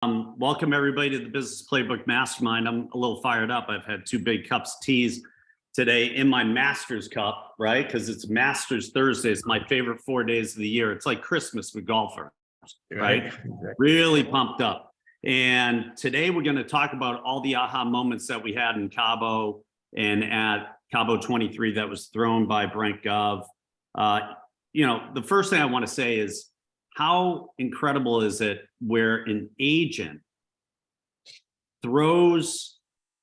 Welcome everybody to the Business Playbook Mastermind. I'm a little fired up. I've had 2 big cups of teas today in my Masters cup, right? Because it's Masters Thursday. It's my favorite 4 days of the year. It's like Christmas with golfers, right? Exactly. Really pumped up. And today we're going to talk about all the aha moments that we had in Cabo and at Cabo 23 that was thrown by Brent Gov. The first thing I want to say is, how incredible is it where an agent throws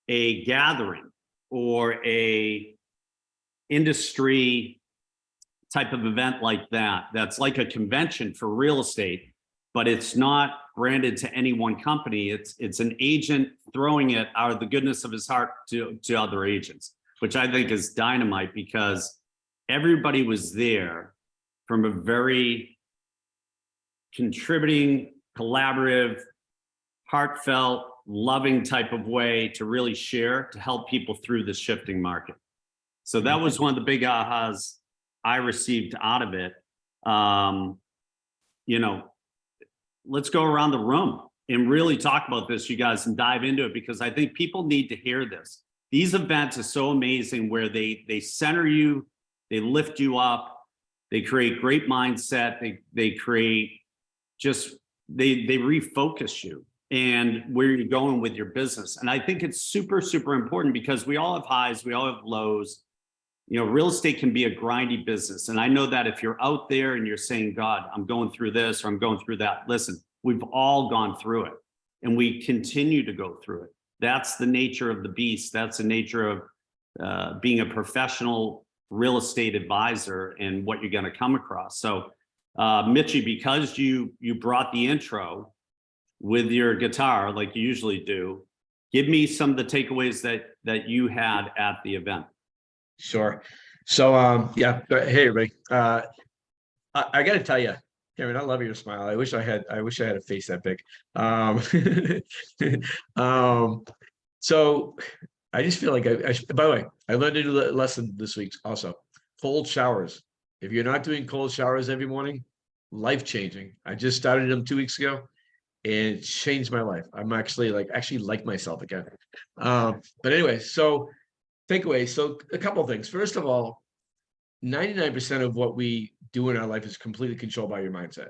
a gathering or a industry type of event like that, that's like a convention for real estate, but it's not branded to any one company. It's an agent throwing it out of the goodness of his heart to other agents, which I think is dynamite, because everybody was there from a very contributing, collaborative, heartfelt, loving type of way to really share, to help people through this shifting market. So that was one of the big ahas I received out of it. Let's go around the room and really talk about this, you guys, and dive into it, because I think people need to hear this. These events are so amazing, where they center you, they lift you up, they create great mindset, they create they refocus you and where you're going with your business. And I think it's super, super important, because we all have highs, we all have lows. Real estate can be a grindy business. And I know that if you're out there and you're saying, God, I'm going through this or I'm going through that, listen, we've all gone through it and we continue to go through it. That's the nature of the beast. That's the nature of being a professional real estate advisor and what you're going to come across. So Mitchie, because you brought the intro with your guitar like you usually do, give me some of the takeaways that you had at the event. Sure. So hey everybody. I got to tell you, Cameron, I love your smile. I wish I had a face that big. So I just feel like by the way, I learned a new lesson this week also. Cold showers. If you're not doing cold showers every morning, life-changing. I just started them 2 weeks ago, and it changed my life. I'm actually like myself again. But anyway, so takeaway. So a couple of things. First of all, 99% of what we do in our life is completely controlled by your mindset,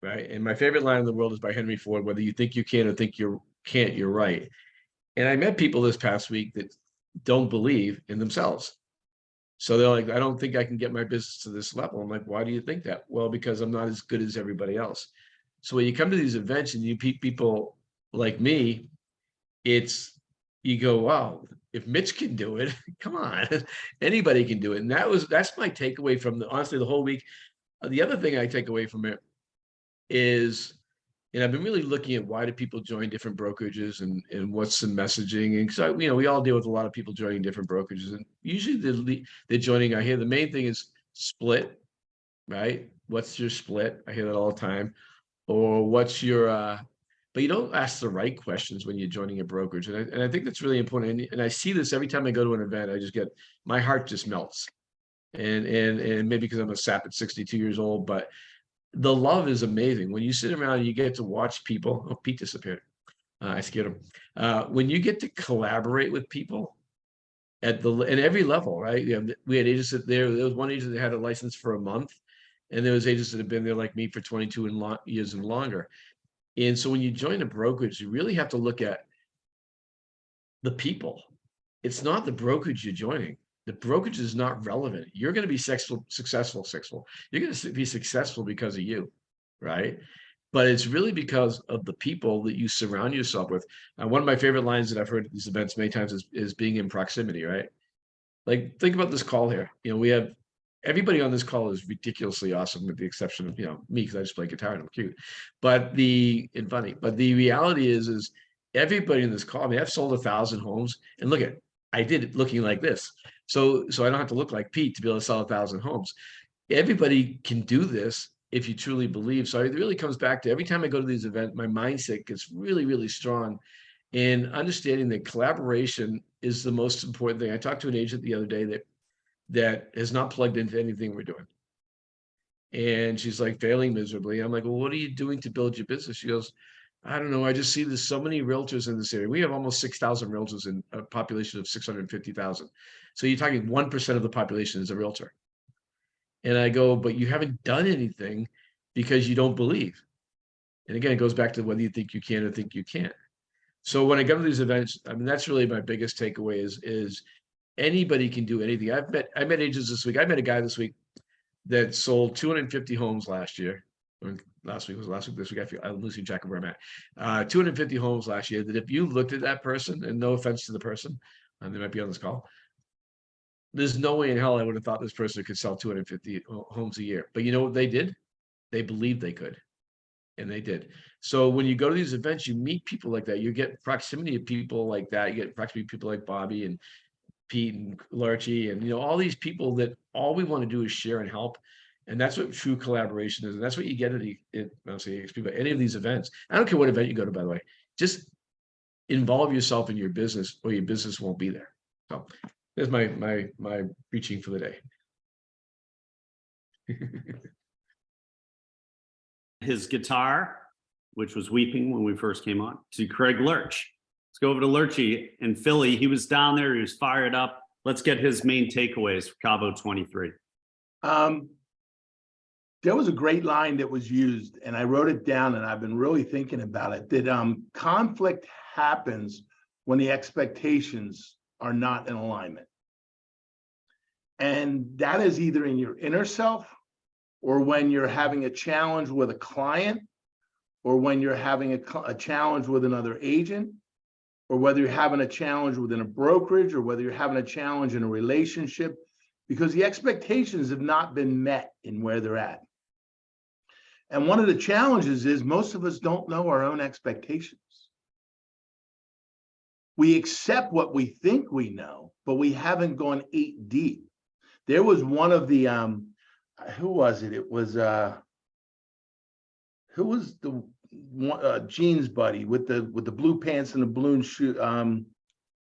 right? And my favorite line in the world is by Henry Ford: whether you think you can or think you can't, you're right. And I met people this past week that don't believe in themselves. So they're like, I don't think I can get my business to this level. I'm like, why do you think that? Well, because I'm not as good as everybody else. So when you come to these events and you meet people like me, you go, wow, if Mitch can do it, come on, anybody can do it. And that's my takeaway from honestly the whole week. The other thing I take away from it is, and I've been really looking at why do people join different brokerages and what's the messaging. And so, we all deal with a lot of people joining different brokerages, and usually they're joining. I hear the main thing is split, right? What's your split? I hear that all the time. Or what's your, but you don't ask the right questions when you're joining a brokerage. And I think that's really important. And I see this every time I go to an event. My heart just melts. And maybe because I'm a sap at 62 years old, but the love is amazing. When you sit around and you get to watch people. Oh, Pete disappeared. I scared him. When you get to collaborate with people at every level, right? We had agents there was one agent that had a license for a month, and there was agents that have been there like me for 22 years and longer. And so when you join a brokerage, you really have to look at the people. It's not the brokerage you're joining. The brokerage is not relevant. You're going to be successful. You're going to be successful because of you, right? But it's really because of the people that you surround yourself with. One of my favorite lines that I've heard at these events many times is being in proximity, right? Like, think about this call here. We have everybody on this call is ridiculously awesome, with the exception of me, because I just play guitar and I'm cute, and funny. But the reality is everybody in this call. I mean, I've sold 1,000 homes, and look at, I did it looking like this. So I don't have to look like Pete to be able to sell 1,000 homes. Everybody can do this if you truly believe. So it really comes back to, every time I go to these events, my mindset gets really, really strong in understanding that collaboration is the most important thing. I talked to an agent the other day that has not plugged into anything we're doing. And she's like, failing miserably. I'm like, well, what are you doing to build your business? She goes, I don't know. I just see there's so many realtors in this area. We have almost 6,000 realtors in a population of 650,000. So you're talking 1% of the population is a realtor. And I go, but you haven't done anything because you don't believe. And again, it goes back to whether you think you can or think you can't. So when I go to these events, I mean, that's really my biggest takeaway is anybody can do anything. I met agents this week. I met a guy this week that sold 250 homes last year. Last week, this week, I'm losing track of where I'm at. 250 homes last year, that if you looked at that person, and no offense to the person, and they might be on this call, there's no way in hell I would have thought this person could sell 250 homes a year. But you know what they did? They believed they could. And they did. So when you go to these events, you meet people like that. You get proximity of people like that. You get proximity of people like Bobby and Pete and Larchie and, you know, all these people that all we want to do is share and help. And that's what true collaboration is. And that's what you get at any of these events. I don't care what event you go to, by the way, just involve yourself in your business or your business won't be there. So there's my preaching for the day. His guitar, which was weeping when we first came on, to Craig Lurch. Let's go over to Lurchy in Philly. He was down there. He was fired up. Let's get his main takeaways for Cabo 23. There was a great line that was used, and I wrote it down, and I've been really thinking about it, that conflict happens when the expectations are not in alignment. And that is either in your inner self, or when you're having a challenge with a client, or when you're having a challenge with another agent, or whether you're having a challenge within a brokerage, or whether you're having a challenge in a relationship, because the expectations have not been met in where they're at. And one of the challenges is most of us don't know our own expectations. We accept what we think we know, but we haven't gone 8 deep. There was one of the, who was it? It was, who was the Gene's buddy with the blue pants and the balloon shoe?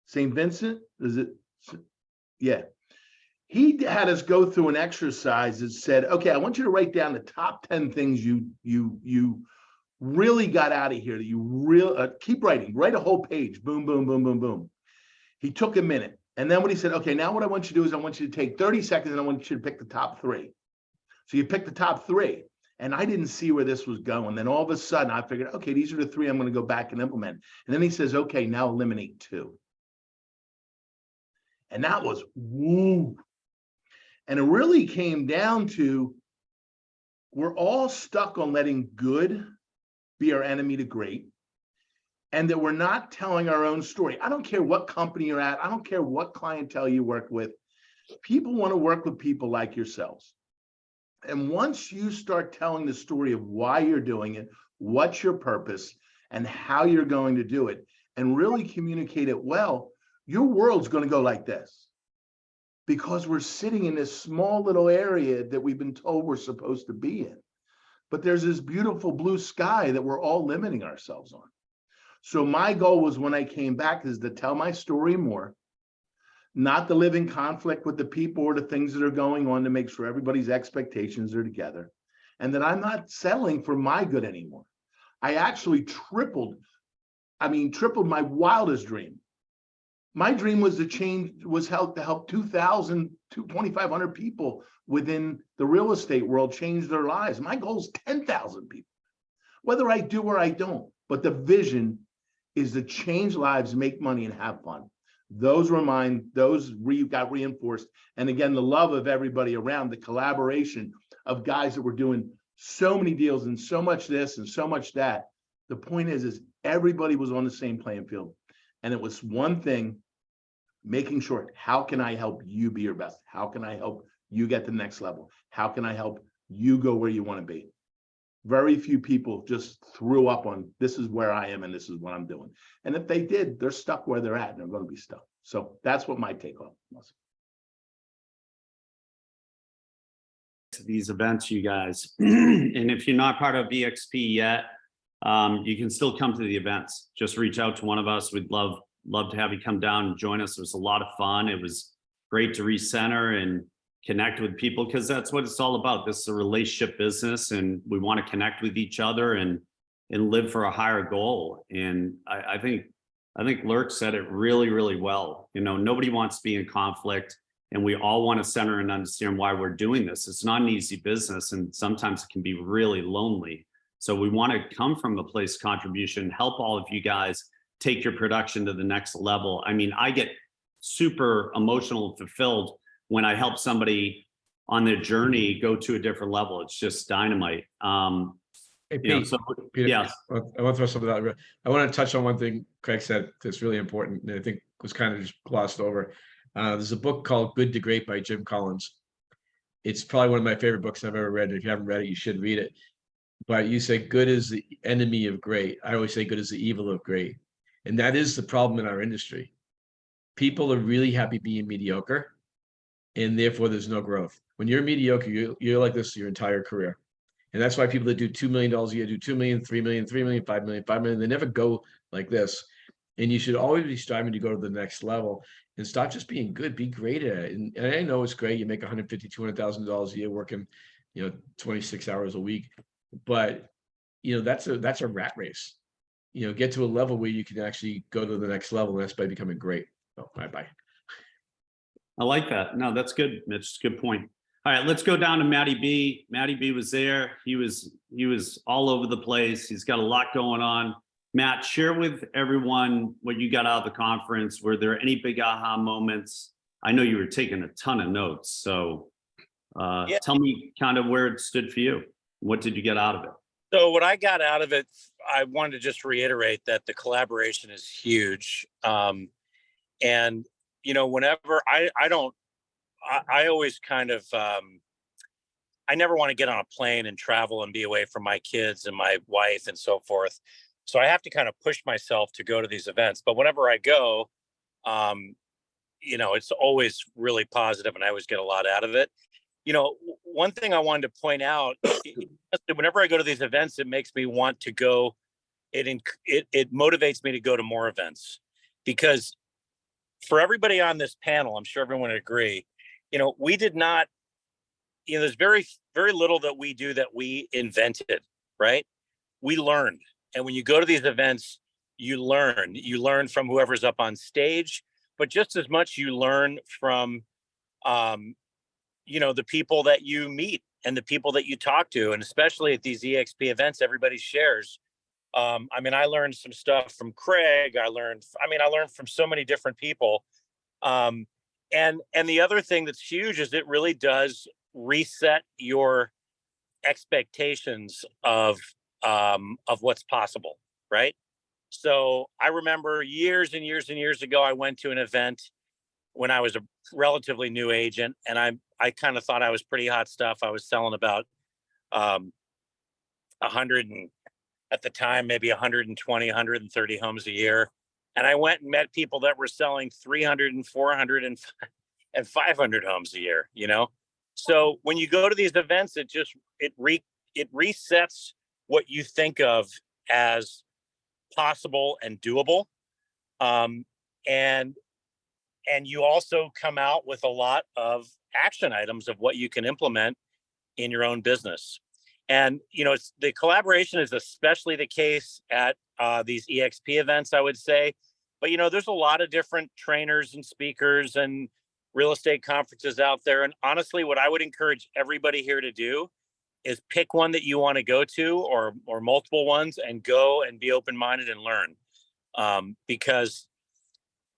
St. Vincent, is it? Yeah. He had us go through an exercise that said, okay, I want you to write down the top 10 things you really got out of here, that you really keep writing, write a whole page, boom, boom, boom, boom, boom. He took a minute. And then what he said, okay, now what I want you to do is I want you to take 30 seconds and I want you to pick the top 3. So you pick the top 3. And I didn't see where this was going. Then all of a sudden I figured, okay, these are the 3 I'm going to go back and implement. And then he says, okay, now eliminate 2. And that was woo. And it really came down to, we're all stuck on letting good be our enemy to great, and that we're not telling our own story. I don't care what company you're at. I don't care what clientele you work with. People want to work with people like yourselves. And once you start telling the story of why you're doing it, what's your purpose, and how you're going to do it, and really communicate it well, your world's going to go like this. Because we're sitting in this small little area that we've been told we're supposed to be in. But there's this beautiful blue sky that we're all limiting ourselves on. So my goal was, when I came back, is to tell my story more, not to live in conflict with the people or the things that are going on, to make sure everybody's expectations are together, and that I'm not settling for my good anymore. I actually tripled my wildest dream. My dream was to help 2,000 to 2,500 people within the real estate world change their lives. My goal is 10,000 people, whether I do or I don't. But the vision is to change lives, make money, and have fun. Those were mine. Those got reinforced. And again, the love of everybody around, the collaboration of guys that were doing so many deals and so much this and so much that. The point is everybody was on the same playing field. And it was one thing, making sure, how can I help you be your best? How can I help you get to the next level? How can I help you go where you want to be? Very few people just threw up on, this is where I am and this is what I'm doing. And if they did, they're stuck where they're at and they're going to be stuck. So that's what my take on was. To these events, you guys, and if you're not part of EXP yet, you can still come to the events. Just reach out to one of us. We'd love to have you come down and join us. It was a lot of fun. It was great to recenter and connect with people, because that's what it's all about. This is a relationship business, and we want to connect with each other. And and live for a higher goal. And I think Lurk said it really, really well. You know, nobody wants to be in conflict, and we all want to center and understand why we're doing this. It's not an easy business, and sometimes it can be really lonely. So we want to come from a place of contribution, help all of you guys take your production to the next level. I mean, I get super emotional and fulfilled when I help somebody on their journey go to a different level. It's just dynamite. Hey, You know, Pete, so Peter, yes, I want to throw something out. I want to touch on one thing Craig said that's really important, and I think was kind of just glossed over. There's a book called Good to Great by Jim Collins. It's probably one of my favorite books I've ever read. If you haven't read it, you should read it. But you say good is the enemy of great. I always say good is the evil of great. And that is the problem in our industry. People are really happy being mediocre, and therefore there's no growth. When you're mediocre, you're like this your entire career. And that's why people that do $2 million a year do 2 million, 3 million, 3 million, 5 million, 5 million. They never go like this. And you should always be striving to go to the next level and stop just being good, be great at it. And I know it's great. You make $150,000, $200,000 a year working, 26 hours a week. But, that's a rat race. Get to a level where you can actually go to the next level. And that's by becoming great. Oh, bye-bye. I like that. No, that's good, Mitch. It's a good point. All right, let's go down to Matty B. Matty B was there. He was all over the place. He's got a lot going on. Matt, share with everyone what you got out of the conference. Were there any big aha moments? I know you were taking a ton of notes. So tell me kind of where it stood for you. What did you get out of it? So what I got out of it, I wanted to just reiterate that the collaboration is huge. And, whenever I always kind of, I never want to get on a plane and travel and be away from my kids and my wife and so forth. So I have to kind of push myself to go to these events. But whenever I go, it's always really positive and I always get a lot out of it. One thing I wanted to point out, whenever I go to these events, it makes me want to go. It motivates me to go to more events, because for everybody on this panel, I'm sure everyone would agree, we did not, there's very, very little that we do that we invented, right? We learned. And when you go to these events, you learn from whoever's up on stage, but just as much you learn from, the people that you meet and the people that you talk to. And especially at these EXP events, everybody shares. I learned some stuff from Craig. I learned from so many different people. And the other thing that's huge is it really does reset your expectations of what's possible, right? So I remember years and years and years ago, I went to an event when I was a relatively new agent, and I kind of thought I was pretty hot stuff. I was selling about 100 and at the time, maybe 120, 130 homes a year. And I went and met people that were selling 300 and 400 and 500 homes a year, So when you go to these events, it resets what you think of as possible and doable. And you also come out with a lot of action items of what you can implement in your own business. And, the collaboration is especially the case at these EXP events, I would say. But, there's a lot of different trainers and speakers and real estate conferences out there. And honestly, what I would encourage everybody here to do is pick one that you want to go to, or multiple ones, and go and be open-minded and learn. Because,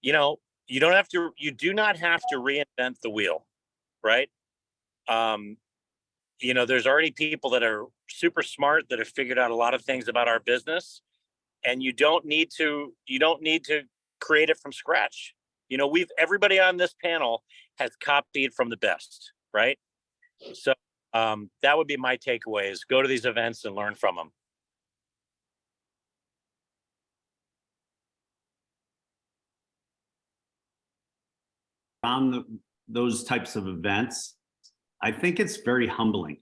you do not have to reinvent the wheel, right? There's already people that are super smart that have figured out a lot of things about our business, and you don't need to create it from scratch. Everybody on this panel has copied from the best, right? So that would be my takeaway: is go to these events and learn from them. On those types of events, I think it's very humbling,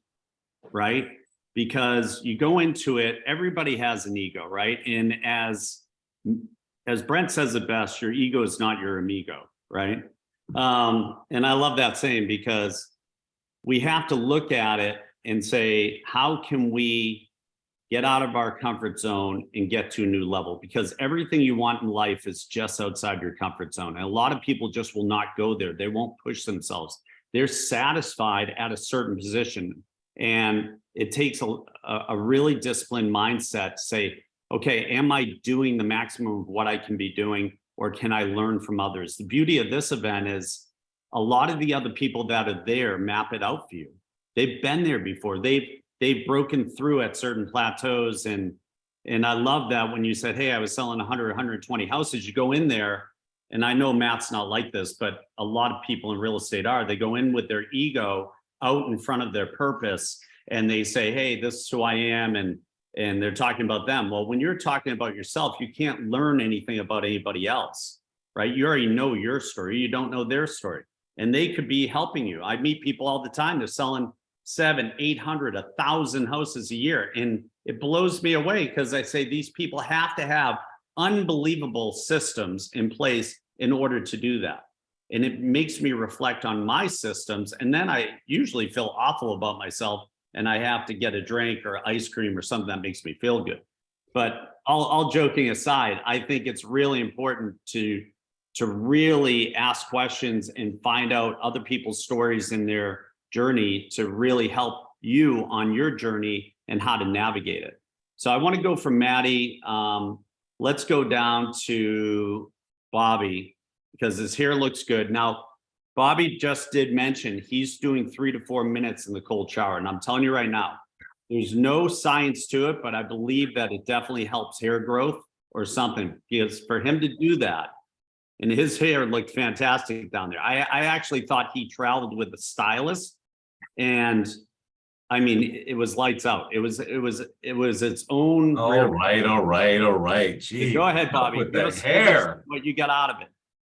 right? Because you go into it, everybody has an ego, right? And as Brent says it best, your ego is not your amigo, right? And I love that saying, because we have to look at it and say, how can we get out of our comfort zone and get to a new level, because everything you want in life is just outside your comfort zone. And a lot of people just will not go there. They won't push themselves. They're satisfied at a certain position. And it takes a really disciplined mindset to say, okay, am I doing the maximum of what I can be doing, or can I learn from others? The beauty of this event is a lot of the other people that are there map it out for you. They've been there before. They've broken through at certain plateaus. And I love that when you said, hey, I was selling 100, 120 houses, you go in there, and I know Matt's not like this, but a lot of people in real estate are, they go in with their ego out in front of their purpose, and they say, hey, this is who I am. And they're talking about them. Well, when you're talking about yourself, you can't learn anything about anybody else, right? You already know your story. You don't know their story. And they could be helping you. I meet people all the time. They're selling 700, 800, 1,000 houses a year. And it blows me away, because I say these people have to have unbelievable systems in place in order to do that. And it makes me reflect on my systems. And then I usually feel awful about myself, and I have to get a drink or ice cream or something that makes me feel good. But all joking aside, I think it's really important to really ask questions and find out other people's stories in their journey to really help you on your journey and how to navigate it. So I want to go from Maddie. Let's go down to Bobby, because his hair looks good. Now, Bobby just did mention he's doing 3 to 4 minutes in the cold shower. And I'm telling you right now, there's no science to it, but I believe that it definitely helps hair growth or something, because for him to do that, and his hair looked fantastic down there. I actually thought he traveled with a stylist, and I mean, it was lights out. It was its own. All right. Gee, Go ahead, Bobby. with Give the us hair. what you got out of it.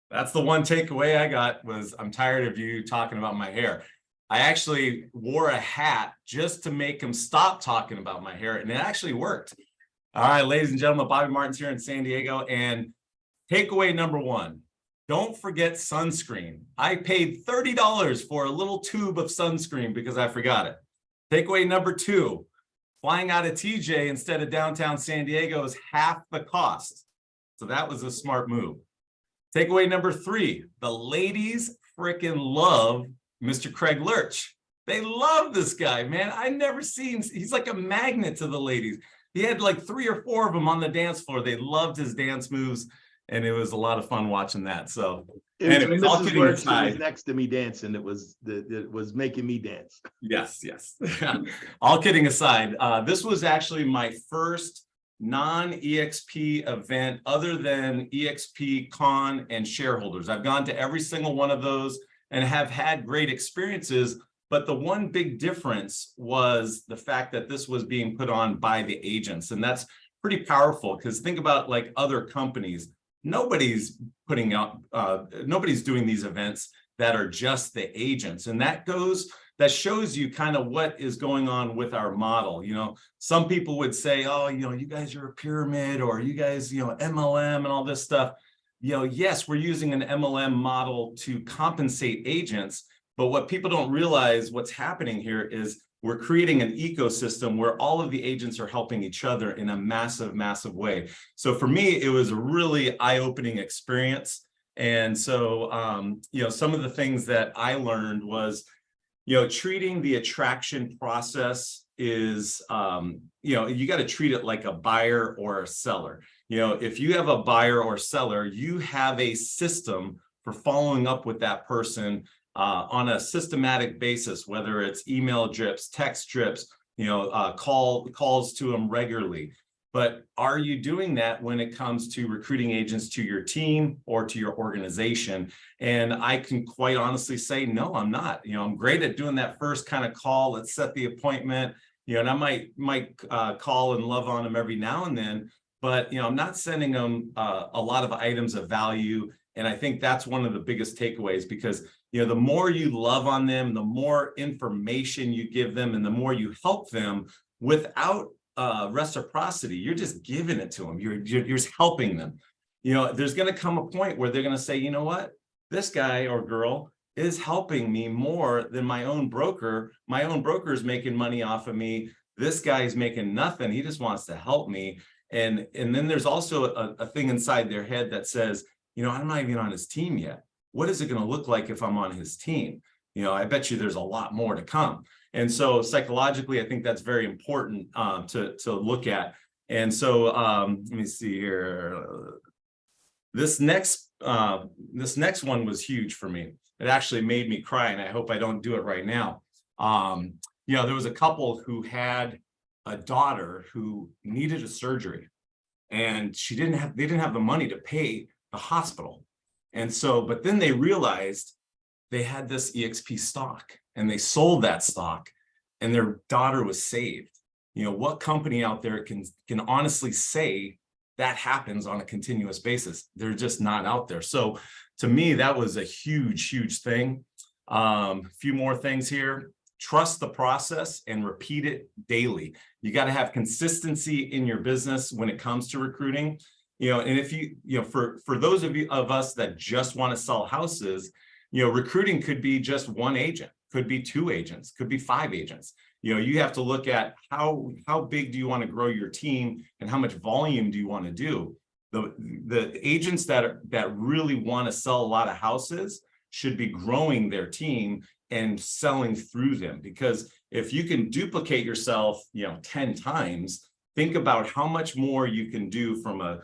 That's the one takeaway I got, was I'm tired of you talking about my hair. I actually wore a hat just to make him stop talking about my hair, and it actually worked. All right, ladies and gentlemen, Bobby Martin's here in San Diego, and takeaway number one, don't forget sunscreen. I paid $30 for a little tube of sunscreen because I forgot it. Takeaway number two, flying out of TJ instead of downtown San Diego is half the cost. So that was a smart move. Takeaway number three, the ladies freaking love Mr. Craig Lurch. They love this guy, man. I never seen, he's like a magnet to the ladies. He had like 3 or 4 of them on the dance floor. They loved his dance moves, and it was a lot of fun watching that. So anyways, all kidding aside, was next to me dancing. It was making me dance. Yes. All kidding aside, this was actually my first non-EXP event other than EXP Con and shareholders. I've gone to every single one of those and have had great experiences. But the one big difference was the fact that this was being put on by the agents. And that's pretty powerful, because think about like other companies. Nobody's putting out, nobody's doing these events that are just the agents. And that shows you kind of what is going on with our model. You know, some people would say, oh, you know, you guys are a pyramid, or you guys, you know, MLM and all this stuff. You know, yes, we're using an MLM model to compensate agents. But what people don't realize, what's happening here is we're creating an ecosystem where all of the agents are helping each other in a massive, massive way. So for me, it was a really eye-opening experience. And so, you know, some of the things that I learned was, you know, treating the attraction process is, you know, you got to treat it like a buyer or a seller. You know, if you have a buyer or seller, you have a system for following up with that person on a systematic basis, whether it's email drips, text drips, you know, calls to them regularly. But are you doing that when it comes to recruiting agents to your team or to your organization? And I can quite honestly say, no, I'm not. You know, I'm great at doing that first kind of call. Let's set the appointment, you know, and I might call and love on them every now and then, but, you know, I'm not sending them a lot of items of value. And I think that's one of the biggest takeaways, because, you know, the more you love on them, the more information you give them, and the more you help them without reciprocity, you're just giving it to them. You're just helping them. You know, there's going to come a point where they're going to say, you know what, this guy or girl is helping me more than my own broker. My own broker is making money off of me. This guy is making nothing. He just wants to help me. And then there's also a thing inside their head that says, you know, I'm not even on his team yet. What is it going to look like if I'm on his team? You know, I bet you there's a lot more to come. And so psychologically, I think that's very important to look at. And so let me see here. This next one was huge for me. It actually made me cry, and I hope I don't do it right now. You know, there was a couple who had a daughter who needed a surgery, and they didn't have the money to pay the hospital. And so, but then they realized they had this EXP stock, and they sold that stock, and their daughter was saved. You know, what company out there can honestly say that happens on a continuous basis? They're just not out there. So to me, that was a huge, huge thing. A few more things here. Trust the process and repeat it daily. You got to have consistency in your business when it comes to recruiting. You know, and if you know, for those of us that just want to sell houses, you know, recruiting could be just one agent, could be 2 agents, could be 5 agents. You know, you have to look at how big do you want to grow your team and how much volume do you want to do. The agents that really want to sell a lot of houses should be growing their team and selling through them, because if you can duplicate yourself, you know, 10 times, think about how much more you can do from a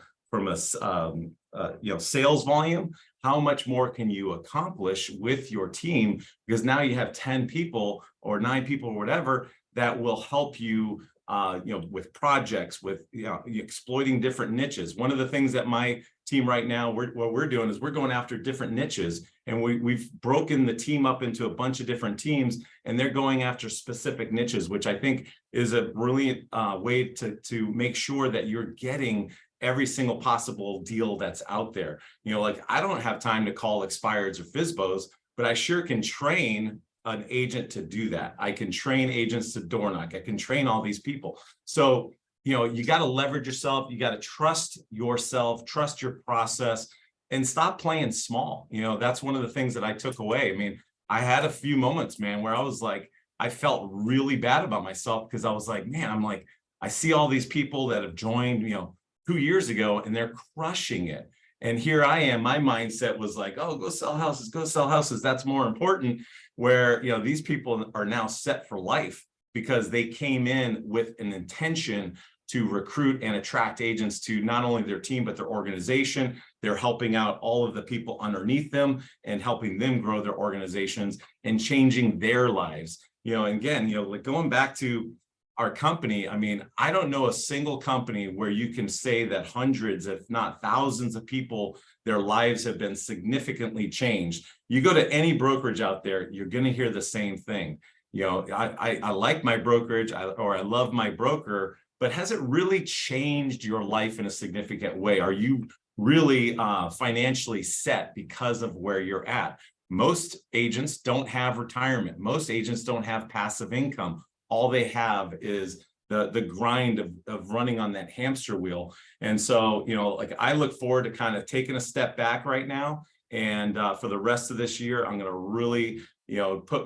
you know, sales volume. How much more can you accomplish with your team? Because now you have 10 people or 9 people or whatever that will help you, you know, with projects, with, you know, exploiting different niches. One of the things that my team right now, what we're doing is we're going after different niches, and we've broken the team up into a bunch of different teams, and they're going after specific niches, which I think is a brilliant way to make sure that you're getting every single possible deal that's out there. You know, like, I don't have time to call expireds or FSBOs, but I sure can train an agent to do that. I can train agents to door knock. I can train all these people. So, you know, you got to leverage yourself. You got to trust yourself, trust your process, and stop playing small. You know, that's one of the things that I took away. I mean, I had a few moments, man, where I was like, I felt really bad about myself, because I was like, man, I'm like, I see all these people that have joined, you know, 2 years ago, and they're crushing it. And here I am, my mindset was like, oh, go sell houses, go sell houses. That's more important. Where, you know, these people are now set for life because they came in with an intention to recruit and attract agents to not only their team, but their organization. They're helping out all of the people underneath them and helping them grow their organizations and changing their lives. You know, and again, you know, like going back to our company, I mean, I don't know a single company where you can say that hundreds, if not thousands of people, their lives have been significantly changed. You go to any brokerage out there, you're going to hear the same thing. You know, I like my brokerage, or I love my broker, but has it really changed your life in a significant way? Are you really financially set because of where you're at? Most agents don't have retirement. Most agents don't have passive income. All they have is the grind of running on that hamster wheel. And so, you know, like, I look forward to kind of taking a step back right now. And for the rest of this year, I'm going to really, you know, put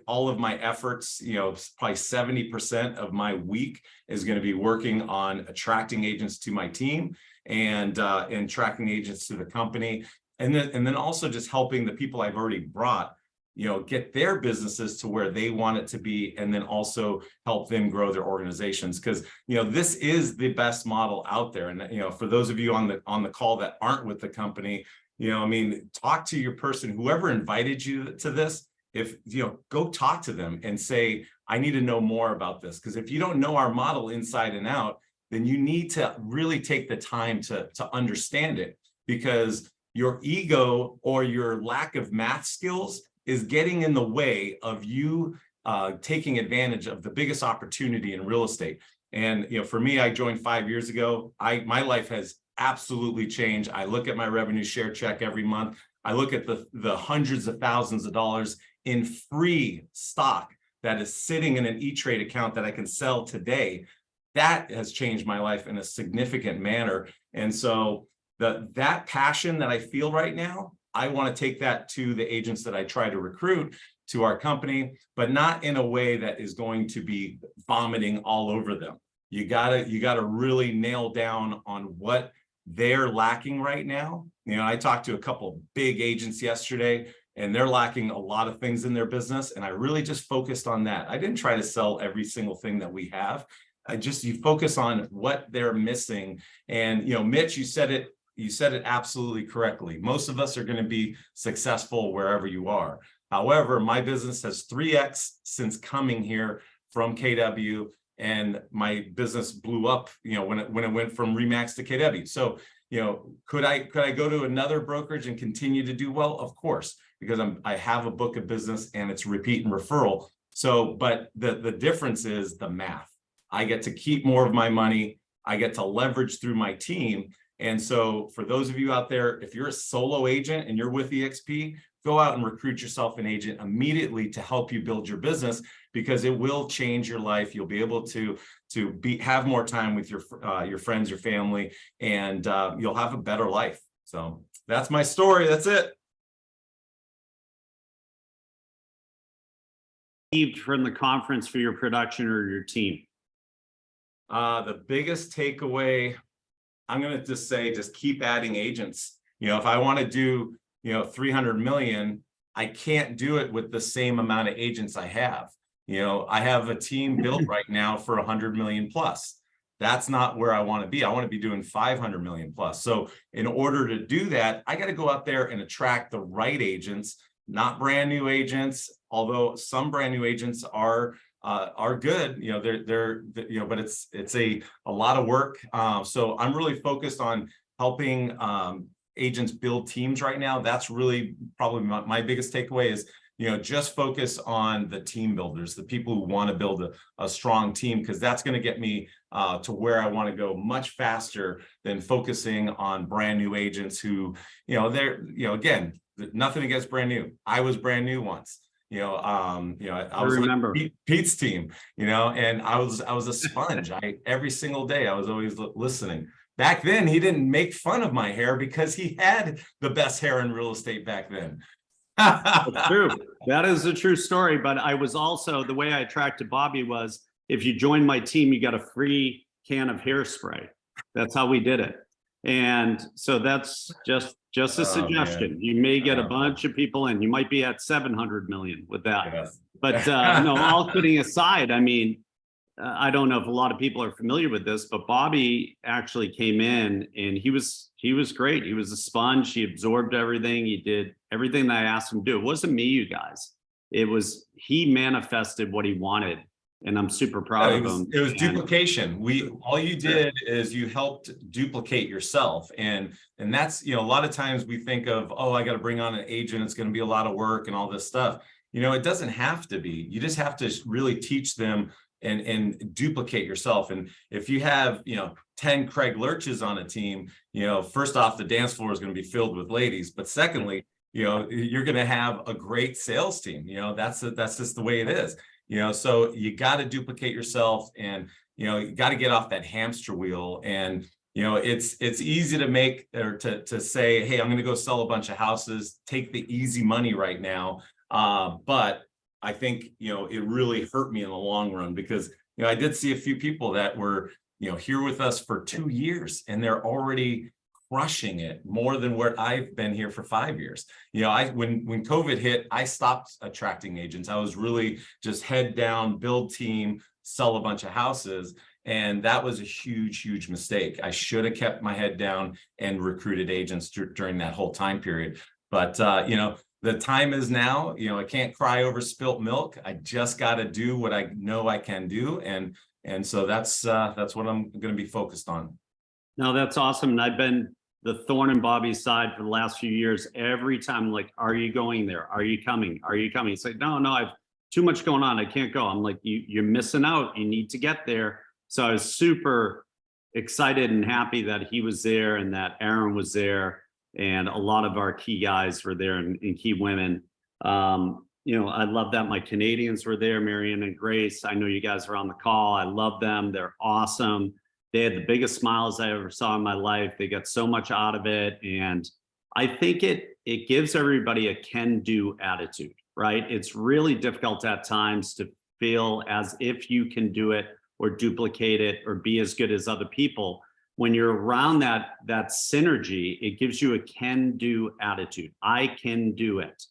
all of my efforts, you know, probably 70% of my week is going to be working on attracting agents to my team and attracting agents to the company. And then also just helping the people I've already brought, you know, get their businesses to where they want it to be, and then also help them grow their organizations. Because, you know, this is the best model out there. And, you know, for those of you on the call that aren't with the company, you know, I mean, talk to your person, whoever invited you to this. If, you know, go talk to them and say, I need to know more about this. Because if you don't know our model inside and out, then you need to really take the time to understand it, because your ego or your lack of math skills is getting in the way of you taking advantage of the biggest opportunity in real estate. And, you know, for me, I joined 5 years ago. My life has absolutely changed. I look at my revenue share check every month. I look at the hundreds of thousands of dollars in free stock that is sitting in an E-Trade account that I can sell today. That has changed my life in a significant manner. And so that passion that I feel right now, I want to take that to the agents that I try to recruit to our company, but not in a way that is going to be vomiting all over them. You gotta really nail down on what they're lacking right now. You know, I talked to a couple of big agents yesterday, and they're lacking a lot of things in their business. And I really just focused on that. I didn't try to sell every single thing that we have. You focus on what they're missing. And, you know, Mitch, you said it absolutely correctly. Most of us are going to be successful wherever you are. However, my business has 3x since coming here from KW, and my business blew up, you know, when it went from Remax to KW. So, you know, could I go to another brokerage and continue to do well? Of course, because I have a book of business and it's repeat and referral. So, but the difference is the math. I get to keep more of my money. I get to leverage through my team. And so for those of you out there, if you're a solo agent and you're with EXP, go out and recruit yourself an agent immediately to help you build your business, because it will change your life. You'll be able to have more time with your friends, your family, and you'll have a better life. So that's my story. That's it. From the conference for your production or your team? The biggest takeaway, I'm going to just say, just keep adding agents. You know, if I want to do, you know, 300 million, I can't do it with the same amount of agents I have. You know, I have a team built right now for 100 million plus. That's not where I want to be. I want to be doing 500 million plus. So in order to do that, I got to go out there and attract the right agents, not brand new agents, although some brand new agents are good. You know, they're you know, but it's a lot of work. So I'm really focused on helping agents build teams right now. That's really probably my biggest takeaway is, you know, just focus on the team builders, the people who want to build a strong team, because that's going to get me to where I want to go much faster than focusing on brand new agents who, you know, they're, you know, again, nothing against brand new. I was brand new once. You know, I was remember Pete's team, you know, and I was a sponge. Every single day I was always listening. Back then, he didn't make fun of my hair because he had the best hair in real estate back then. It's true. That is a true story. But I was also, the way I attracted Bobby was, if you join my team, you got a free can of hairspray. That's how we did it. And so that's just a suggestion. You may get a bunch of people in. You might be at 700 million with that. Yes. But no, all kidding aside, I mean, I don't know if a lot of people are familiar with this, but Bobby actually came in and he was great. He was a sponge. He absorbed everything. He did everything that I asked him to do. It wasn't me, you guys. It was, he manifested what he wanted. And I'm super proud of him. It was duplication. All you did is you helped duplicate yourself. And that's, you know, a lot of times we think of, oh, I got to bring on an agent. It's going to be a lot of work and all this stuff. You know, it doesn't have to be. You just have to really teach them and duplicate yourself. And if you have, you know, 10 Craig Lurches on a team, you know, first off, the dance floor is going to be filled with ladies. But secondly, you know, you're going to have a great sales team. You know, that's just the way it is. You know, so you got to duplicate yourself, and, you know, you got to get off that hamster wheel. And, you know, it's easy to make, or to say, hey, I'm going to go sell a bunch of houses, take the easy money right now. But I think, you know, it really hurt me in the long run, because, you know, I did see a few people that were, you know, here with us for 2 years and they're already crushing it more than what I've been here for 5 years. You know, when COVID hit, I stopped attracting agents. I was really just head down, build team, sell a bunch of houses. And that was a huge mistake. I should have kept my head down and recruited agents during that whole time period. But, you know, the time is now. You know, I can't cry over spilt milk. I just got to do what I know I can do. And so that's what I'm going to be focused on. No, that's awesome. And I've been the thorn in Bobby's side for the last few years. Every time, like, are you going there? Are you coming? Are you coming? It's like, no, I've too much going on. I can't go. I'm like, you're missing out. You need to get there. So I was super excited and happy that he was there and that Aaron was there. And a lot of our key guys were there, and key women. You know, I love that my Canadians were there, Marianne and Grace. I know you guys are on the call. I love them. They're awesome. They had the biggest smiles I ever saw in my life. They got so much out of it. And I think it gives everybody a can-do attitude. right? It's really difficult at times to feel as if you can do it or duplicate it or be as good as other people. When you're around that synergy, it gives you a can-do attitude. I can do it.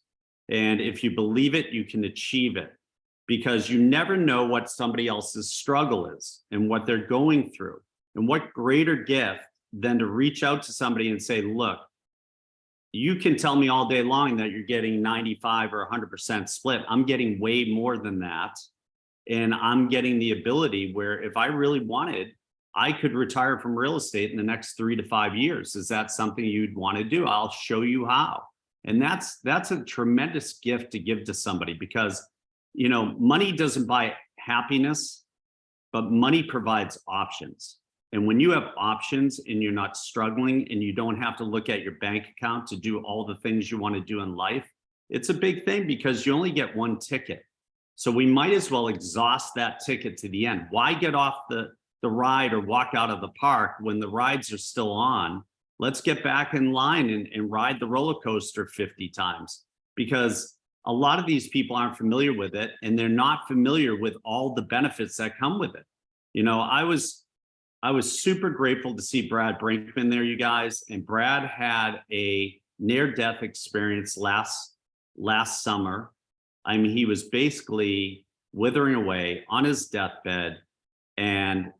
And if you believe it, you can achieve it, because you never know what somebody else's struggle is and what they're going through. And what greater gift than to reach out to somebody and say, look, you can tell me all day long that you're getting 95 or 100% split. I'm getting way more than that. And I'm getting the ability where if I really wanted, I could retire from real estate in the next 3 to 5 years. Is that something you'd want to do? I'll show you how. And that's a tremendous gift to give to somebody, because, you know, money doesn't buy happiness, but money provides options. And when you have options and you're not struggling and you don't have to look at your bank account to do all the things you want to do in life, it's a big thing, because you only get one ticket. So we might as well exhaust that ticket to the end. Why get off the ride or walk out of the park when the rides are still on? Let's get back in line and ride the roller coaster 50 times, because a lot of these people aren't familiar with it, and they're not familiar with all the benefits that come with it. You know, I was super grateful to see Brad Brinkman there, you guys. And Brad had a near-death experience last summer. I mean, he was basically withering away on his deathbed. And,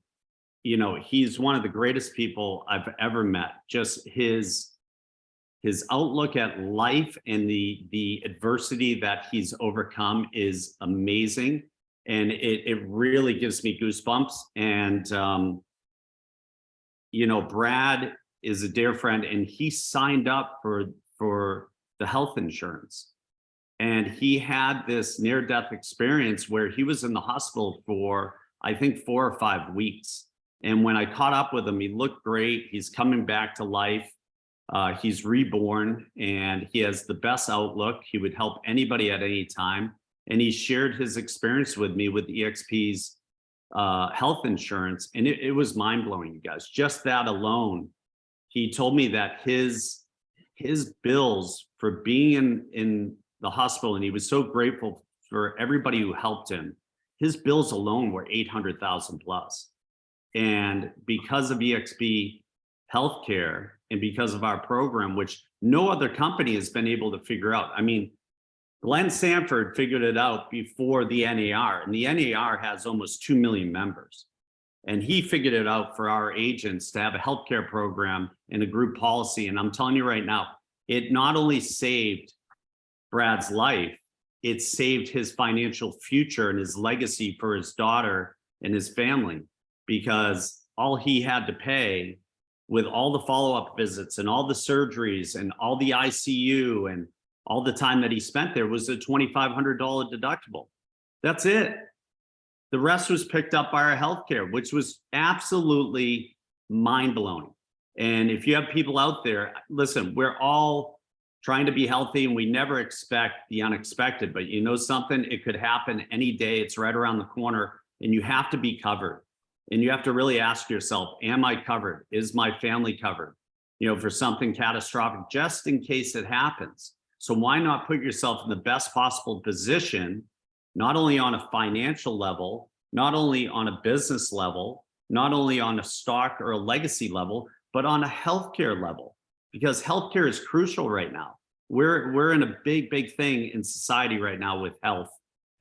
you know, he's one of the greatest people I've ever met. Just his outlook at life and the adversity that he's overcome is amazing. And it really gives me goosebumps. And, you know, Brad is a dear friend, and he signed up for the health insurance. And he had this near-death experience where he was in the hospital for, I think, 4 or 5 weeks. And when I caught up with him, he looked great. He's coming back to life. He's reborn, and he has the best outlook. He would help anybody at any time. And he shared his experience with me with EXP's health insurance. And it was mind-blowing, you guys. Just that alone. He told me that his bills for being in the hospital, and he was so grateful for everybody who helped him, his bills alone were 800,000 plus. And because of EXP healthcare and because of our program, which no other company has been able to figure out. I mean, Glenn Sanford figured it out before the NAR, and the NAR has almost 2 million members. And he figured it out for our agents to have a healthcare program and a group policy. And I'm telling you right now, it not only saved Brad's life, it saved his financial future and his legacy for his daughter and his family, because all he had to pay with all the follow-up visits and all the surgeries and all the ICU and all the time that he spent there was a $2,500 deductible. That's it. The rest was picked up by our healthcare, which was absolutely mind-blowing. And if you have people out there, listen, we're all trying to be healthy, and we never expect the unexpected, but you know something, it could happen any day. It's right around the corner, and you have to be covered. And you have to really ask yourself, am I covered? Is my family covered? You know, for something catastrophic, just in case it happens. So why not put yourself in the best possible position, not only on a financial level, not only on a business level, not only on a stock or a legacy level, but on a healthcare level, because healthcare is crucial right now. We're in a big thing in society right now with health,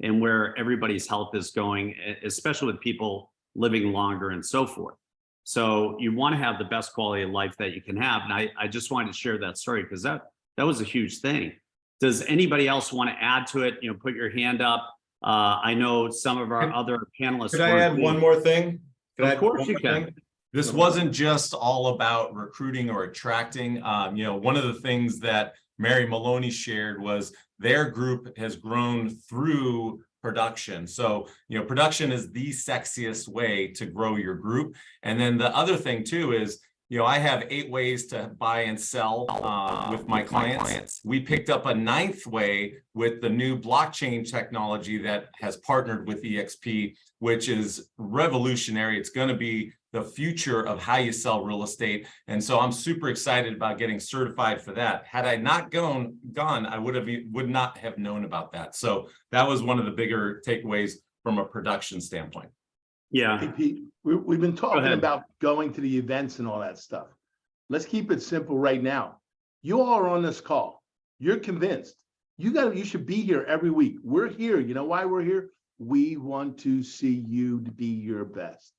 and where everybody's health is going, especially with people living longer and so forth. So you want to have the best quality of life that you can have. And I just wanted to share that story, because that was a huge thing. Does anybody else want to add to it? You know, put your hand up. I know some of our other panelists. Could I add one more thing? Of course you can. This wasn't just all about recruiting or attracting. You know, one of the things that Mary Maloney shared was their group has grown through production. So, you know, production is the sexiest way to grow your group. And then the other thing too is I have 8 ways to buy and sell with my clients. We picked up a 9th way with the new blockchain technology that has partnered with EXP, which is revolutionary. It's going to be the future of how you sell real estate. And so I'm super excited about getting certified for that. Had I not gone, I would not have known about that. So that was one of the bigger takeaways from a production standpoint. Yeah. Hey, Pete, we've been talking ahead. about going to the events and all that stuff. Let's keep it simple right now. You all are on this call. You're convinced. You should be here every week. We're here. You know why we're here? We want to see you to be your best.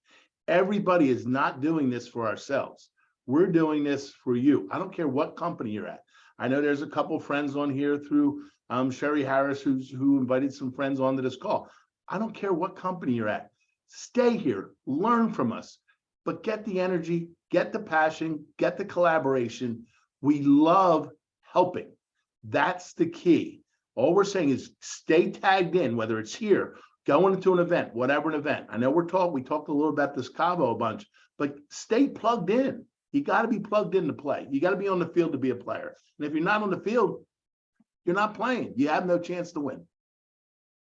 Everybody is not doing this for ourselves. We're doing this for you. I don't care what company you're at. I know there's a couple friends on here through Sherry Harris, who invited some friends onto this call. I don't care what company you're at. Stay here, learn from us, but get the energy, get the passion, get the collaboration. We love helping. That's the key. All we're saying is stay tagged in, whether it's here, going into an event, whatever an event. I know we talked a little about this Cabo a bunch, but stay plugged in. You got to be plugged in to play. You got to be on the field to be a player. And if you're not on the field, you're not playing. You have no chance to win.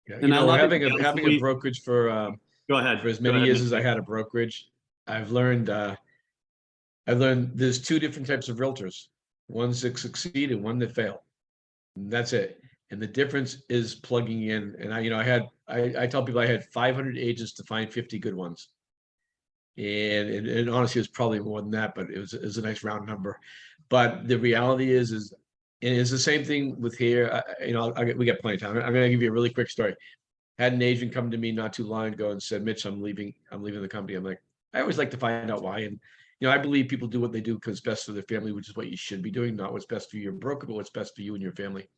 Yeah, And I love having it, having a brokerage for Go ahead. for as Go many ahead, years Mitch. as I had a brokerage, I've learned there's 2 different types of realtors, ones that succeed and one that fail. And that's it. And the difference is plugging in. And I tell people I had 500 agents to find 50 good ones. And honestly, it was probably more than that, but it was a nice round number. But the reality is and it's the same thing with here. We got plenty of time. I'm going to give you a really quick story. Had an agent come to me not too long ago and said, Mitch, I'm leaving the company. I'm like, I always like to find out why. And, I believe people do what they do because it's best for their family, which is what you should be doing, not what's best for your broker, but what's best for you and your family.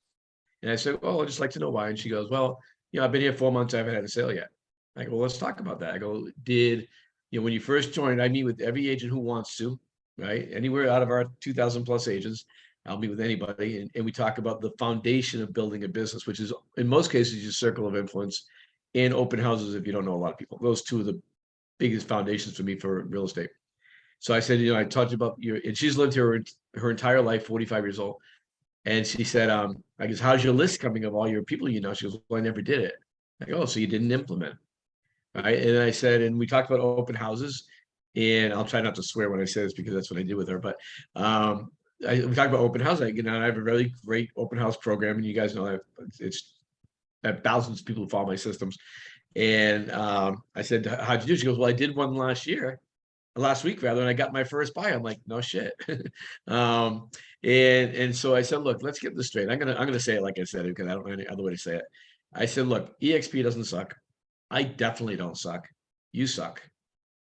And I said, well, I'd just like to know why. And she goes, well, I've been here 4 months. I haven't had a sale yet. I go, well, let's talk about that. I go, when you first joined, I meet with every agent who wants to, right? Anywhere out of our 2,000 plus agents, I'll meet with anybody. And we talk about the foundation of building a business, which is in most cases, your circle of influence and open houses. If you don't know a lot of people, those 2 are the biggest foundations for me for real estate. So I said, I talked about and she's lived here her entire life, 45 years old. And she said, I guess, how's your list coming of all your people? She goes, well, I never did it. I go, oh, so you didn't implement. Right. And I said, and we talked about open houses, and I'll try not to swear when I say this because that's what I did with her. But we talked about open house. I have a really great open house program, and you guys know I have thousands of people who follow my systems. And I said, how'd you do? She goes, well, I did one last week rather, and I got my first buy. I'm like, no shit. And so I said, look, let's get this straight. I'm gonna say it like I said it because I don't know any other way to say it. I said, look, EXP doesn't suck. I definitely don't suck. You suck.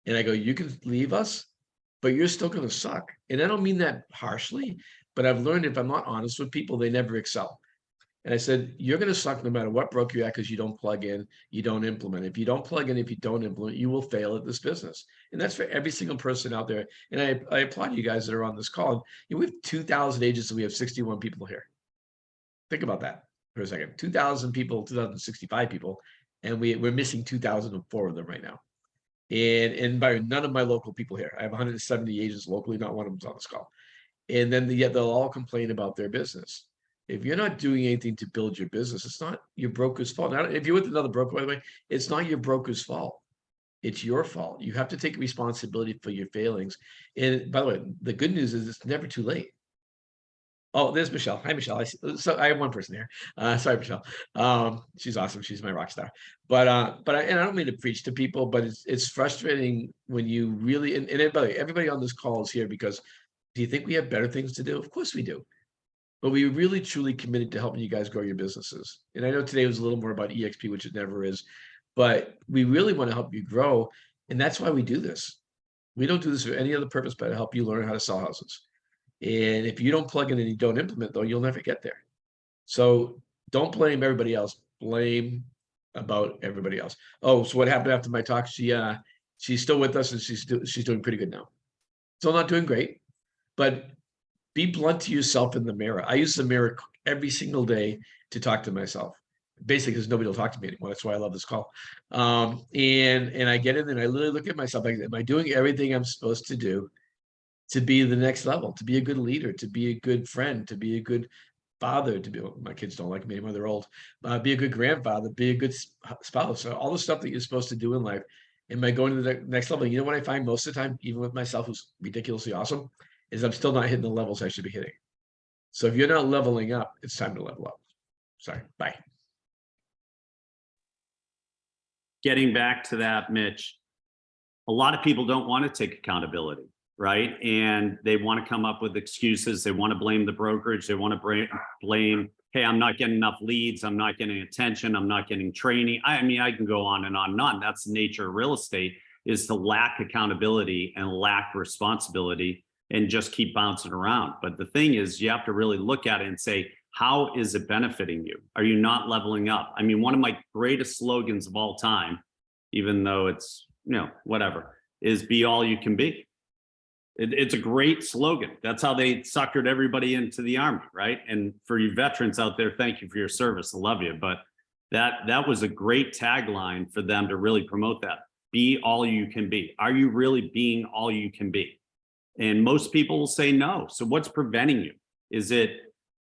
And I go, you can leave us, but you're still going to suck. And I don't mean that harshly, but I've learned if I'm not honest with people, they never excel. And I said, you're going to suck no matter what broker you're at because you don't plug in, you don't implement. If you don't plug in, if you don't implement, you will fail at this business. And that's for every single person out there. And I applaud you guys that are on this call. We have 2,000 agents and we have 61 people here. Think about that for a second. 2,000 people, 2,065 people. And we're missing 2,004 of them right now. And by none of my local people here. I have 170 agents locally, not one of them's on this call. And then yet they'll all complain about their business. If you're not doing anything to build your business, it's not your broker's fault. Now, if you're with another broker, by the way, it's not your broker's fault. It's your fault. You have to take responsibility for your failings. And by the way, the good news is it's never too late. Oh, there's Michelle. Hi, Michelle. So I have one person here. Sorry, Michelle. She's awesome. She's my rock star. But I don't mean to preach to people, but it's frustrating when you really and everybody on this call is here because do you think we have better things to do? Of course we do. But we really truly committed to helping you guys grow your businesses. And I know today was a little more about EXP, which it never is, but we really want to help you grow. And that's why we do this. We don't do this for any other purpose but to help you learn how to sell houses. And if you don't plug in and you don't implement, though, you'll never get there. So don't blame everybody else. Blame about everybody else. Oh, so what happened after my talk? She's still with us and she's doing pretty good now. Still not doing great, but be blunt to yourself in the mirror. I use the mirror every single day to talk to myself. Basically, because nobody will talk to me anymore. That's why I love this call. And I get in and I literally look at myself. Like, am I doing everything I'm supposed to do? to be the next level, to be a good leader, to be a good friend, to be a good father, to be, well, my kids don't like me anymore, they're old, be a good grandfather, be a good spouse, so all the stuff that you're supposed to do in life. Am I going to the next level? You know what I find most of the time, even with myself, who's ridiculously awesome, is I'm still not hitting the levels I should be hitting. So if you're not leveling up, it's time to level up. Sorry, bye. Getting back to that, Mitch, a lot of people don't want to take accountability, right? And they want to come up with excuses. They want to blame the brokerage. They want to blame, hey, I'm not getting enough leads. I'm not getting attention. I'm not getting training. I mean, I can go on and on and on. That's the nature of real estate, is to lack accountability and lack responsibility and just keep bouncing around. But the thing is, you have to really look at it and say, how is it benefiting you? Are you not leveling up? I mean, one of my greatest slogans of all time, even though it's, you know, whatever, is be all you can be. It's a great slogan. That's how they suckered everybody into the Army, right? And for you veterans out there, thank you for your service. I love you. But that was a great tagline for them to really promote that. Be all you can be. Are you really being all you can be? And most people will say no. So what's preventing you? Is it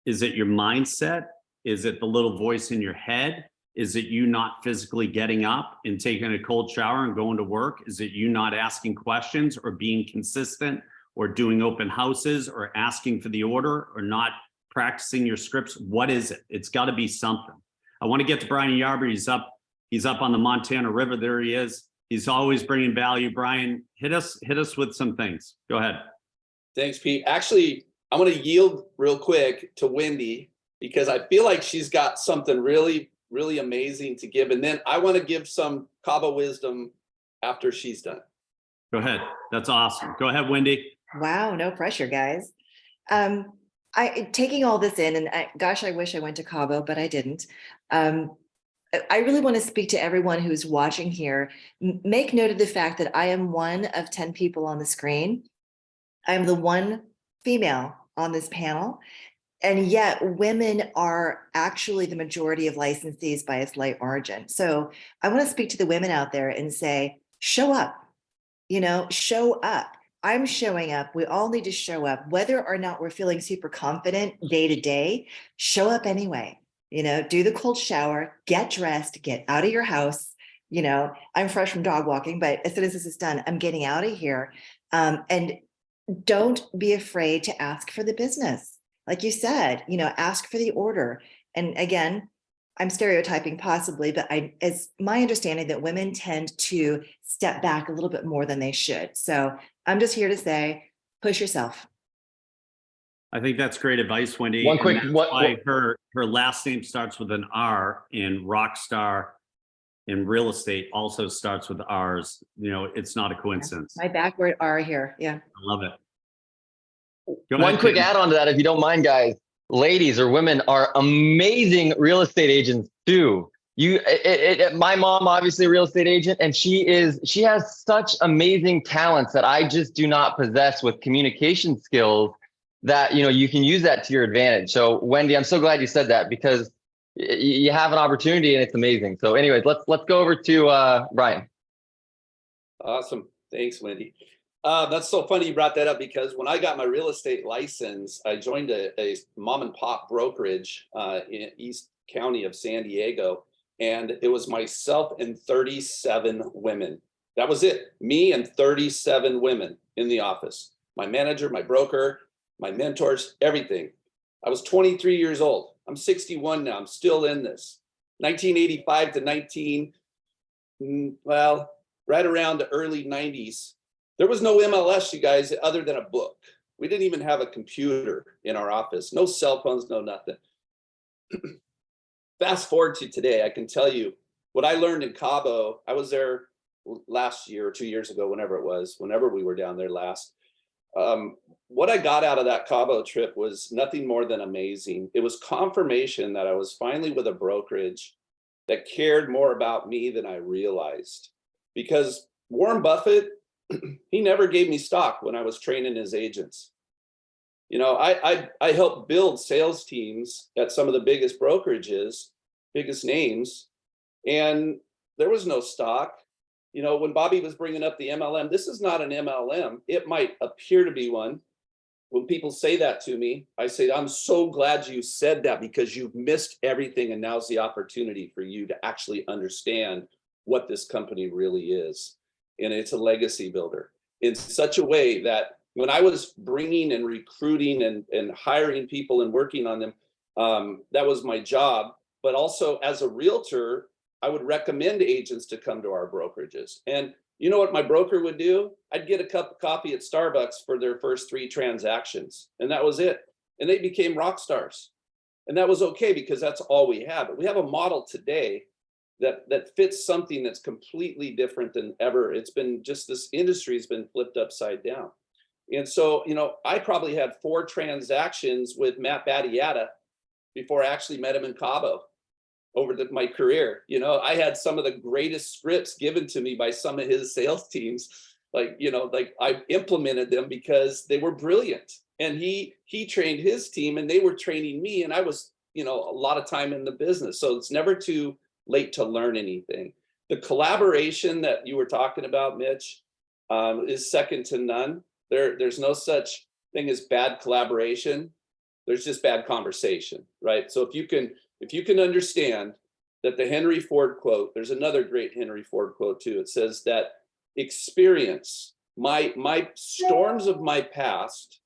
your mindset? Is it the little voice in your head? Is it you not physically getting up and taking a cold shower and going to work? Is it you not asking questions or being consistent or doing open houses or asking for the order or not practicing your scripts? What is it? It's got to be something. I want to get to Brian Yarber. He's up on the Montana River. There he is. He's always bringing value. Brian, hit us with some things. Go ahead. Thanks, Pete. Actually, I'm going to yield real quick to Wendy because I feel like she's got something really, really amazing to give. And then I want to give some Cabo wisdom after she's done. Go ahead. That's awesome. Go ahead, Wendy. Wow, no pressure, guys. Taking all this in, and gosh, I wish I went to Cabo, but I didn't. I really want to speak to everyone who's watching here. Make note of the fact that I am one of 10 people on the screen. I am the one female on this panel. And yet women are actually the majority of licensees by a slight margin. So I want to speak to the women out there and say, show up, show up. I'm showing up. We all need to show up, whether or not we're feeling super confident day to day, show up anyway, do the cold shower, get dressed, get out of your house. I'm fresh from dog walking, but as soon as this is done, I'm getting out of here. And don't be afraid to ask for the business. Like you said, ask for the order. And again, I'm stereotyping possibly, but it's my understanding that women tend to step back a little bit more than they should. So I'm just here to say, push yourself. I think that's great advice, Wendy. One quick, why her last name starts with an R, and Rockstar in real estate also starts with R's. It's not a coincidence. My backward R here. Yeah. I love it. One quick add-on to that, if you don't mind, guys. Ladies or women are amazing real estate agents too. My mom, obviously a real estate agent, and she has such amazing talents that I just do not possess with communication skills that, you can use that to your advantage. So Wendy, I'm so glad you said that because you have an opportunity and it's amazing. So anyways, let's go over to Brian. Awesome. Thanks, Wendy. That's so funny you brought that up because when I got my real estate license, I joined a mom and pop brokerage in East County of San Diego. And it was myself and 37 women. That was it. Me and 37 women in the office. My manager, my broker, my mentors, everything. I was 23 years old. I'm 61 now. I'm still in this. 1985 to right around the early 90s. There was no MLS, you guys, other than a book. We didn't even have a computer in our office. No cell phones, no nothing. Fast forward to today, I can tell you what I learned in Cabo. I was there last year or 2 years ago, whenever we were down there last. What I got out of that Cabo trip was nothing more than amazing. It was confirmation that I was finally with a brokerage that cared more about me than I realized. Because Warren Buffett, he never gave me stock when I was training his agents. I helped build sales teams at some of the biggest brokerages, biggest names, and there was no stock. You know, when Bobby was bringing up the MLM, this is not an MLM. It might appear to be one. When people say that to me, I say, I'm so glad you said that because you've missed everything. And now's the opportunity for you to actually understand what this company really is. And it's a legacy builder in such a way that when I was bringing and recruiting and hiring people and working on them, that was my job. But also as a realtor, I would recommend agents to come to our brokerages. And you know what my broker would do? I'd get a cup of coffee at Starbucks for their first 3 transactions. And that was it. And they became rock stars. And that was okay because that's all we have. But we have a model today that fits something that's completely different than ever. It's been just, this industry has been flipped upside down. And so, you know, I probably had 4 transactions with Matt Battiata before I actually met him in Cabo over my career. You know, I had some of the greatest scripts given to me by some of his sales teams. Like, you know, like I implemented them because they were brilliant. And he trained his team and they were training me. And I was, you know, a lot of time in the business. So it's never too late to learn anything. The collaboration that you were talking about, Mitch, is second to none. There's no such thing as bad collaboration. There's just bad conversation, right? So if you can understand that the Henry Ford quote, there's another great Henry Ford quote too. It says that experience, my storms of my past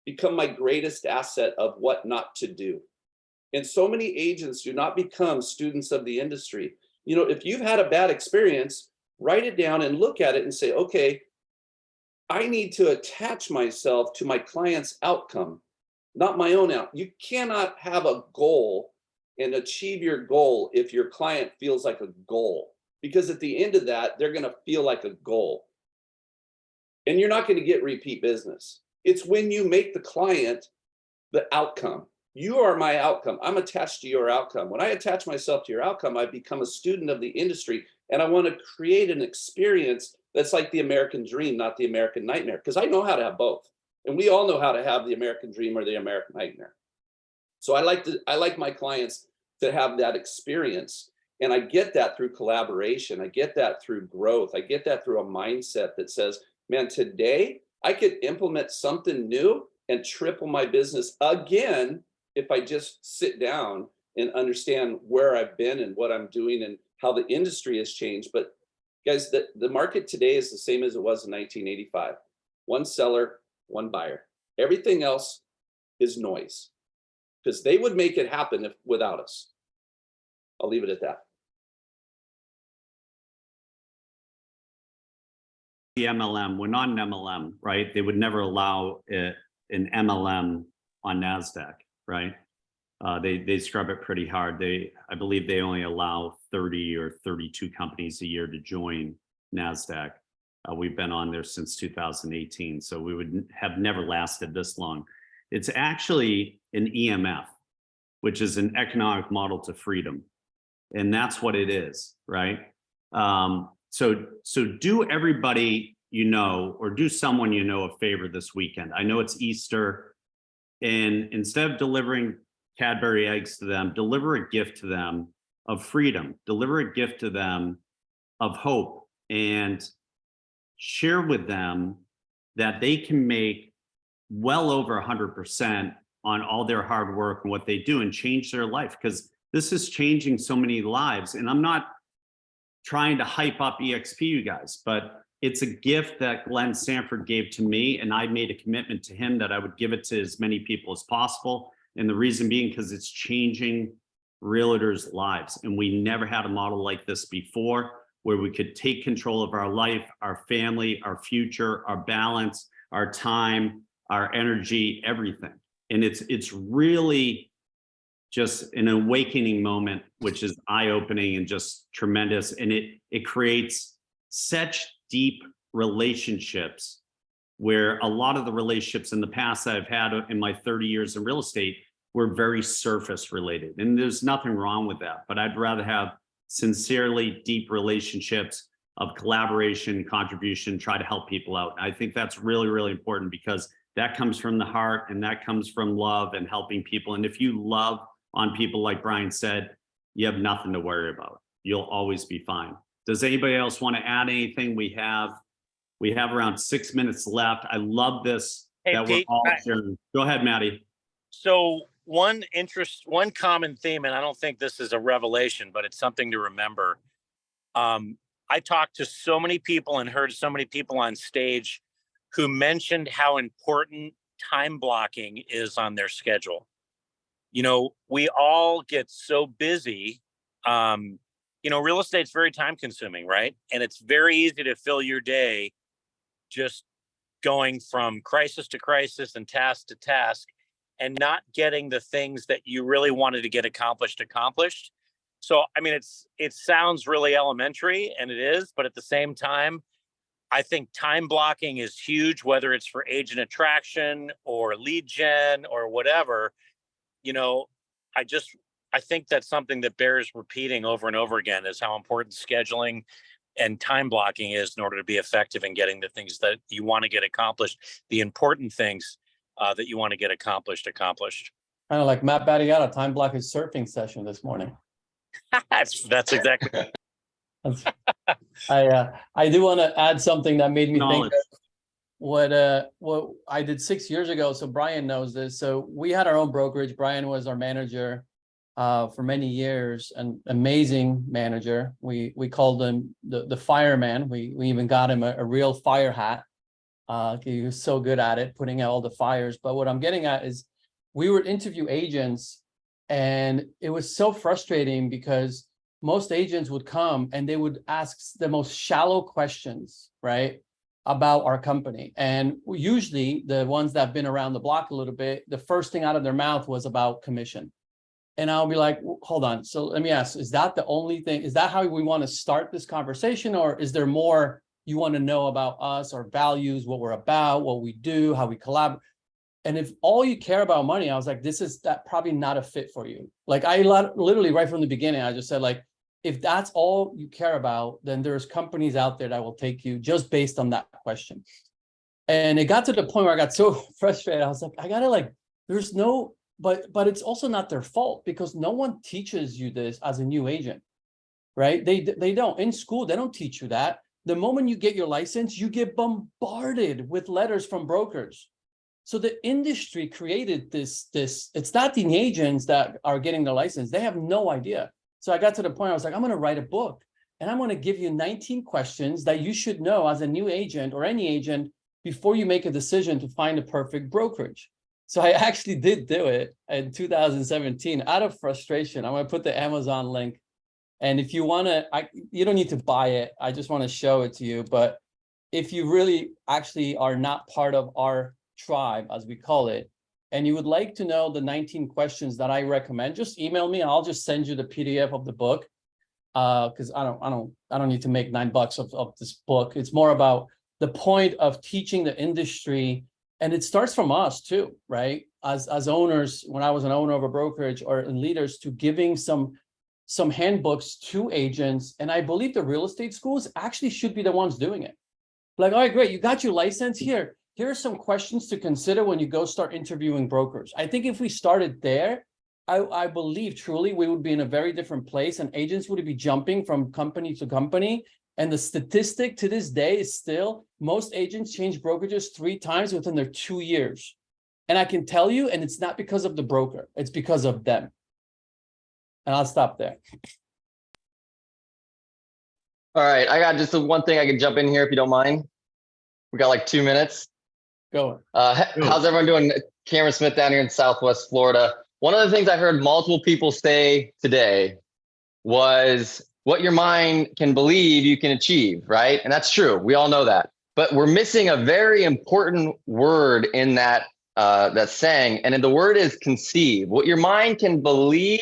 become my greatest asset of what not to do. And so many agents do not become students of the industry. You know, if you've had a bad experience, write it down and look at it and say, okay, I need to attach myself to my client's outcome, not my own outcome. You cannot have a goal and achieve your goal if your client feels like a goal, because at the end of that, they're going to feel like a goal. And you're not going to get repeat business. It's when you make the client the outcome. You are my outcome. I'm attached to your outcome. When I attach myself to your outcome, I become a student of the industry, and I want to create an experience that's like the American dream, not the American nightmare, because I know how to have both. And we all know how to have the American dream or the American nightmare. So I like my clients to have that experience. And I get that through collaboration. I get that through growth. I get that through a mindset that says, man, today I could implement something new and triple my business again if I just sit down and understand where I've been and what I'm doing and how the industry has changed. But guys, the market today is the same as it was in 1985. One seller, one buyer. Everything else is noise, because they would make it happen without us. I'll leave it at that. The MLM, we're not an MLM, right? They would never allow an MLM on NASDAQ, right? They scrub it pretty hard. I believe they only allow 30 or 32 companies a year to join NASDAQ. We've been on there since 2018, so we would have never lasted this long. It's actually an EMF, which is an economic model to freedom. And that's what it is, right? So do everybody you know, or do someone you know a favor this weekend. I know it's Easter, and instead of delivering Cadbury eggs to them, deliver a gift to them of freedom, deliver a gift to them of hope, and share with them that they can make well over 100% on all their hard work and what they do and change their life, because this is changing so many lives. And I'm not trying to hype up EXP, you guys, but it's a gift that Glenn Sanford gave to me, and I made a commitment to him that I would give it to as many people as possible. And the reason being because it's changing realtors' lives. And we never had a model like this before, where we could take control of our life, our family, our future, our balance, our time, our energy, everything. And it's really just an awakening moment, which is eye-opening and just tremendous. And it creates such deep relationships, where a lot of the relationships in the past that I've had in my 30 years in real estate were very surface related. And there's nothing wrong with that, but I'd rather have sincerely deep relationships of collaboration, contribution, try to help people out. I think that's really, really important, because that comes from the heart and that comes from love and helping people. And if you love on people, like Brian said, you have nothing to worry about. You'll always be fine. Does anybody else want to add anything? We have around 6 minutes left. I love this Hey, that Pete, we're all sharing. Go ahead, Maddie. So one common theme, and I don't think this is a revelation, but it's something to remember. I talked to so many people and heard so many people on stage who mentioned how important time blocking is on their schedule. You know, we all get so busy. You know, real estate's very time consuming, right? And it's very easy to fill your day just going from crisis to crisis and task to task and not getting the things that you really wanted to get accomplished. So, I mean, it sounds really elementary, and it is, but at the same time, I think time blocking is huge, whether it's for agent attraction or lead gen or whatever. You know, I think that's something that bears repeating over and over again, is how important scheduling and time blocking is in order to be effective in getting the things that you want to get accomplished, the important things that you want to get accomplished. Kind of like Matt Battiato, time block his surfing session this morning. That's exactly. I do want to add something that made me think Knowledge. of what I did 6 years ago. So Brian knows this. So we had our own brokerage. Brian was our manager for many years, an amazing manager. We called him the fireman. We even got him a real fire hat. He was so good at it, putting out all the fires. But what I'm getting at is we would interview agents, and it was so frustrating because most agents would come and they would ask the most shallow questions, right, about our company. And usually the ones that have been around the block a little bit, the first thing out of their mouth was about commission. And I'll be like, hold on. So let me ask, is that the only thing? Is that how we want to start this conversation? Or is there more you want to know about us, our values, what we're about, what we do, how we collaborate? And if all you care about money, I was like, this is that probably not a fit for you. Like I literally right from the beginning, I just said, like, if that's all you care about, then there's companies out there that will take you just based on that question. And it got to the point where I got so frustrated. I was like, I gotta like, there's no, but it's also not their fault because no one teaches you this as a new agent, right? They don't. In school, they don't teach you that. The moment you get your license, you get bombarded with letters from brokers. So the industry created this, it's not the agents that are getting the license. They have no idea. So I got to the point, I was like, I'm going to write a book and I'm going to give you 19 questions that you should know as a new agent or any agent before you make a decision to find a perfect brokerage. So I actually did do it in 2017 out of frustration. I'm going to put the Amazon link. And if you want to, you don't need to buy it. I just want to show it to you. But if you really actually are not part of our tribe, as we call it, and you would like to know the 19 questions that I recommend, just email me and I'll just send you the PDF of the book. Because I don't need to make $9 of this book. It's more about the point of teaching the industry. And it starts from us too, right? As owners, when I was an owner of a brokerage or in leaders, to giving some handbooks to agents. And I believe the real estate schools actually should be the ones doing it. Like, all right, great, you got your license here. Here are some questions to consider when you go start interviewing brokers. I think if we started there, I believe truly we would be in a very different place and agents would be jumping from company to company. And the statistic to this day is still most agents change brokerages 3 times within their 2 years. And I can tell you, and it's not because of the broker, it's because of them. And I'll stop there. All right, I got just one thing I can jump in here if you don't mind. We got like 2 minutes. Go. How's everyone doing? Cameron Smith down here in Southwest Florida. One of the things I heard multiple people say today was what your mind can believe you can achieve, right? And that's true. We all know that. But we're missing a very important word in that saying, and the word is conceive. What your mind can believe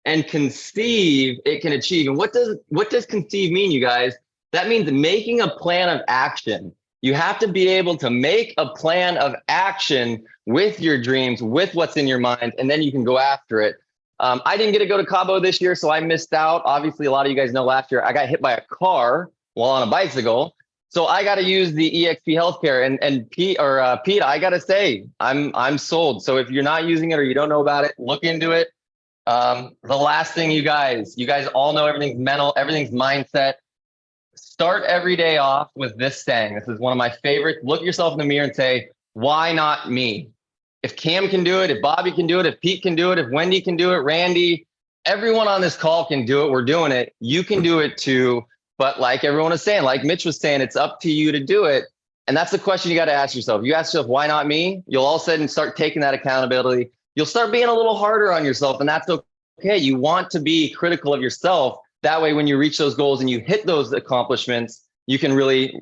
and conceive, it can achieve. And what does conceive mean, you guys? That means making a plan of action. You have to be able to make a plan of action with your dreams, with what's in your mind, and then you can go after it. I didn't get to go to Cabo this year, so I missed out. Obviously, a lot of you guys know last year I got hit by a car while on a bicycle. So I got to use the EXP healthcare. And Pete, I got to say, I'm sold. So if you're not using it or you don't know about it, look into it. The last thing, you guys all know everything's mental, everything's mindset. start every day off with this saying. This is one of my favorites. Look yourself in the mirror and say, why not me? If Cam can do it, if Bobby can do it, if Pete can do it, if Wendy can do it, Randy, everyone on this call can do it. We're doing it. You can do it too. But like everyone was saying, like Mitch was saying, it's up to you to do it. And that's the question you got to ask yourself. You ask yourself, why not me? You'll all of a sudden start taking that accountability. You'll start being a little harder on yourself, and that's okay. You want to be critical of yourself. That way, when you reach those goals and you hit those accomplishments, you can really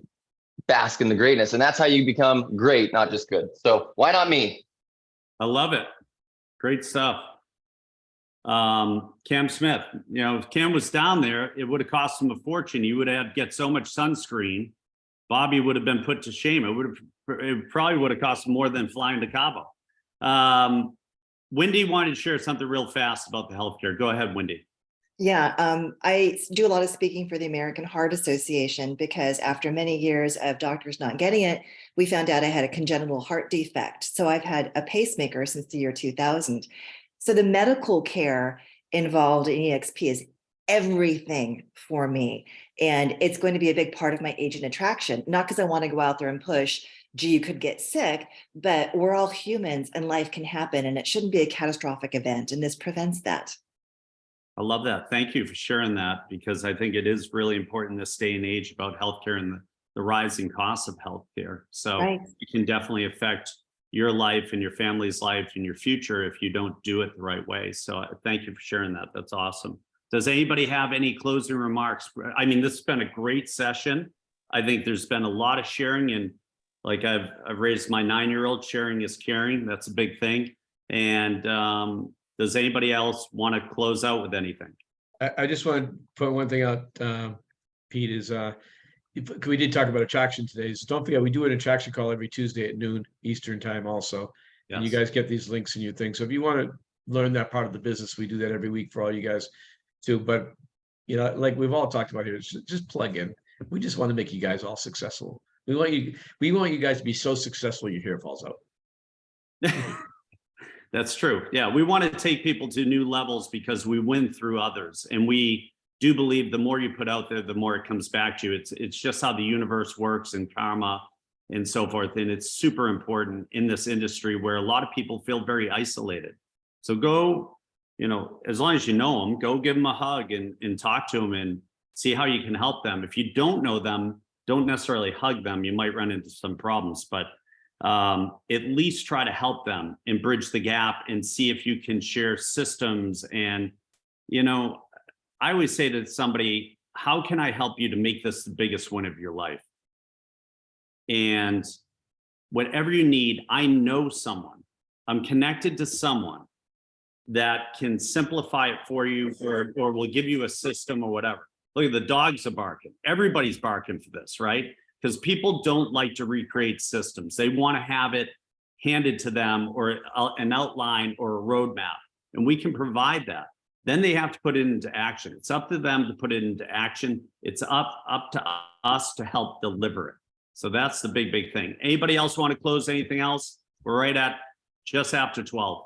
bask in the greatness. And that's how you become great, not just good. So why not me? I love it. Great stuff. Cam Smith, you know, if Cam was down there, it would have cost him a fortune. He would have get so much sunscreen. Bobby would have been put to shame. It probably would have cost him more than flying to Cabo. Wendy wanted to share something real fast about the healthcare. Go ahead, Wendy. Yeah, I do a lot of speaking for the American Heart Association because after many years of doctors not getting it, we found out I had a congenital heart defect. So I've had a pacemaker since the year 2000. So the medical care involved in EXP is everything for me. And it's going to be a big part of my agent attraction, not because I want to go out there and push, gee, you could get sick, but we're all humans and life can happen and it shouldn't be a catastrophic event. And this prevents that. I love that. Thank you for sharing that, because I think it is really important this day and age about healthcare and the rising costs of healthcare. So Right. it can definitely affect your life and your family's life and your future if you don't do it the right way. So thank you for sharing that. That's awesome. Does anybody have any closing remarks? I mean, this has been a great session. I think there's been a lot of sharing, and like I've raised my 9-year-old, sharing is caring. That's a big thing. And does anybody else want to close out with anything? I just want to put one thing out, Pete, is we did talk about attraction today. So don't forget, we do an attraction call every Tuesday at noon Eastern time also. Yes. And you guys get these links in your thing. So if you want to learn that part of the business, we do that every week for all you guys too. But, you know, like we've all talked about here, just plug in. We just want to make you guys all successful. We want you guys to be so successful your hair falls out. That's true. Yeah, we want to take people to new levels because we win through others. And we do believe the more you put out there, the more it comes back to you. It's just how the universe works and karma and so forth. And it's super important in this industry where a lot of people feel very isolated. So go, you know, as long as you know them, go give them a hug and talk to them and see how you can help them. If you don't know them, don't necessarily hug them. You might run into some problems, but at least try to help them and bridge the gap and see if you can share systems. And, you know, I always say to somebody, how can I help you to make this the biggest win of your life? And whatever you need, I know someone, I'm connected to someone that can simplify it for you or will give you a system or whatever. Look at the dogs are barking. Everybody's barking for this, right? Because people don't like to recreate systems. They want to have it handed to them or an outline or a roadmap, and we can provide that. Then they have to put it into action. It's up to them to put it into action. It's up to us to help deliver it. So that's the big thing. Anybody else want to close anything else? We're right at just after 12.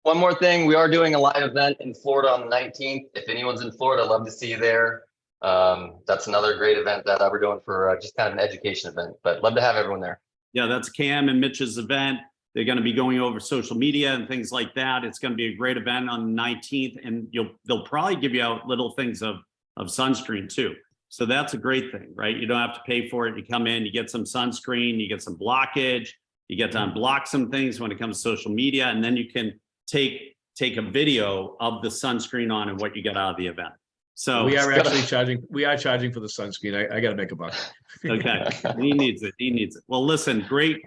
One more thing, we are doing a live event in Florida on the 19th. If anyone's in Florida, I'd love to see you there. That's another great event that we're doing for just kind of an education event, but love to have everyone there. Yeah, that's Cam and Mitch's event. They're going to be going over social media and things like that. It's going to be a great event on the 19th, and they'll probably give you out little things of sunscreen too. So that's a great thing, right? You don't have to pay for it. You come in, you get some sunscreen, you get some blockage, you get to unblock some things when it comes to social media, and then you can take a video of the sunscreen on and what you get out of the event. So we are actually charging. We are charging for the sunscreen. I got to make a buck. Okay, he needs it. He needs it. Well, listen, great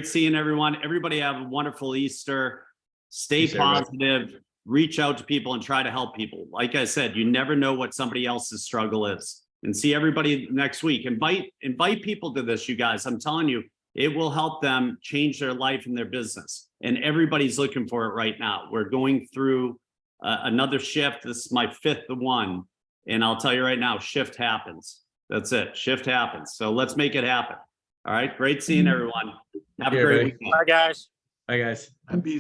seeing everyone. Everybody have a wonderful Easter. Stay positive. Reach out to people and try to help people. Like I said, you never know what somebody else's struggle is. And see everybody next week. Invite people to this, you guys. I'm telling you, it will help them change their life and their business. And everybody's looking for it right now. We're going through another shift. This is my 5th one. And I'll tell you right now, shift happens. That's it. Shift happens. So let's make it happen. All right. Great seeing everyone. Have a great weekend. Bye, guys. Bye, guys. Happy